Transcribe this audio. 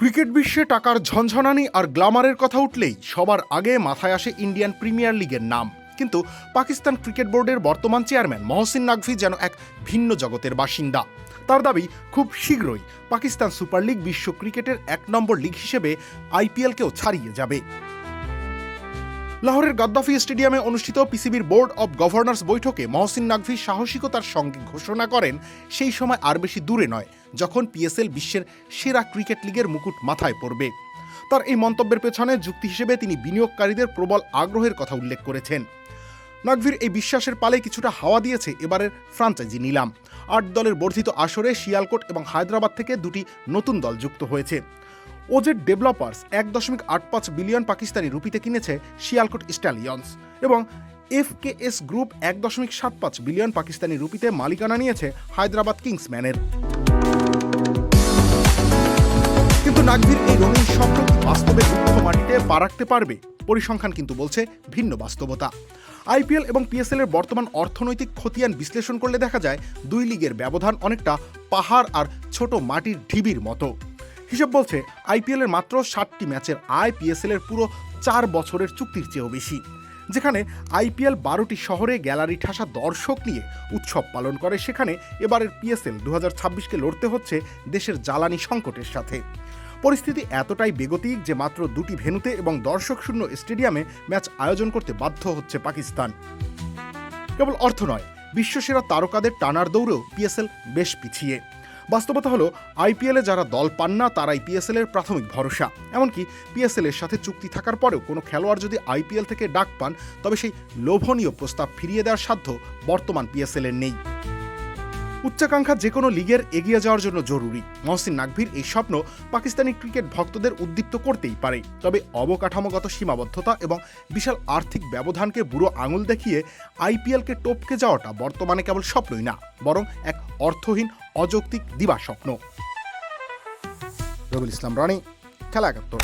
Cricket বিশ্বে টাকার ঝনঝনানি আর গ্ল্যামারের কথা উঠলেই সবার আগে মাথায় আসে ইন্ডিয়ান প্রিমিয়ার লিগের নাম। কিন্তু পাকিস্তান ক্রিকেট বোর্ডের বর্তমান চেয়ারম্যান মহসিন নাকভি যেন এক ভিন্ন জগতের বাসিন্দা। তার দাবি, খুব শীঘ্রই পাকিস্তান সুপার লিগ বিশ্ব ক্রিকেটের ১ নম্বর লিগ হিসেবে আইপিএলকেও ছাড়িয়ে যাবে। লাহোরের গাদ্দাফি স্টেডিয়ামে অনুষ্ঠিত পিসিবির বোর্ড অব গভর্নর্স বৈঠকে মহসিন নাকভি সাহসিকতার সঙ্গে ঘোষণা করেন, সেই সময় আর বেশি দূরে নয় যখন পিএসএল বিশ্বের সেরা ক্রিকেট লিগের মুকুট মাথায় পড়বে। তার এই মন্তব্যের পেছনে যুক্তি হিসেবে তিনি বিনিয়োগকারীদের প্রবল আগ্রহের কথা উল্লেখ করেছেন। নাকভির এই বিশ্বাসের পালে কিছুটা হাওয়া দিয়েছে এবারের ফ্রাঞ্চাইজি নিলাম। ৮ দলের বর্ধিত আসরে শিয়ালকোট এবং হায়দ্রাবাদ থেকে দুটি নতুন দল যুক্ত হয়েছে। ওজেড ডেভেলপার্স ১.৮৫ বিলিয়ন পাকিস্তানি রুপিতে কিনেছে শিয়ালকোট স্ট্যালিয়ন্স এবং এফকেএস গ্রুপ ১.৭৫ বিলিয়ন পাকিস্তানি রুপিতে মালিকানা নিয়েছে হায়দ্রাবাদ কিংসম্যানের। কিন্তু নাকভির এই রঙিন স্বপ্ন বাস্তবে রুক্ষ মাটিতে পা রাখতে পারবে? পরিসংখ্যান কিন্তু বলছে ভিন্ন বাস্তবতা। আইপিএল এবং পিএসএল এর বর্তমান অর্থনৈতিক খতিয়ান বিশ্লেষণ করলে দেখা যায় দুই লিগের ব্যবধান অনেকটা পাহাড় আর ছোট মাটির ঢিবির মতো। হিসাব বলছে আইপিএল এর মাত্র 60টি ম্যাচের আয় পিএসএল এর পুরো 4 বছরের চুক্তির চেয়েও বেশি। যেখানে আইপিএল 12টি শহরে গ্যালারি ঠাসা দর্শক নিয়ে উৎসব পালন করে, সেখানে এবারের পিএসএল 2026কে লড়তে হচ্ছে দেশের জ্বালানি সংকটের সাথে। পরিস্থিতি এতটাই বেগতিক যে মাত্র 2টি ভেন্যুতে এবং দর্শক শূন্য স্টেডিয়ামে ম্যাচ আয়োজন করতে বাধ্য হচ্ছে পাকিস্তান। কেবল অর্থ নয়, বিশ্বসেরা তারকাদের টানার দৌড়েও পিএসএল বেশ পিছিয়ে। বাস্তবতা হলো, আইপিএলে যারা দল পান না তারাই পিএসএল এর প্রাথমিক ভরসা। এমনকি পিএসএল এর সাথে চুক্তি থাকার পরেও কোনো খেলোয়াড় যদি আইপিএল থেকে ডাক পান, তবে সেই লোভনীয় প্রস্তাব ফিরিয়ে দেওয়ার সাধ্য বর্তমান পিএসএল এর নেই। উচ্চাকাঙ্ক্ষা যে কোনো লিগের এগিয়ে যাওয়ার জন্য জরুরি। মহসিন নাকভির এই স্বপ্ন পাকিস্তানি ক্রিকেট ভক্তদের উদ্দীপ্ত করতেই পারে, তবে অবকাঠামোগত সীমাবদ্ধতা এবং বিশাল আর্থিক ব্যবধানকে বুড়ো আঙুল দেখিয়ে আইপিএলকে টপকে যাওয়াটা বর্তমানে কেবল স্বপ্নই না, বরং এক অর্থহীন অযৌক্তিক দিবাস্বপ্ন। রবিউল ইসলাম রানী, খেলা ৭১।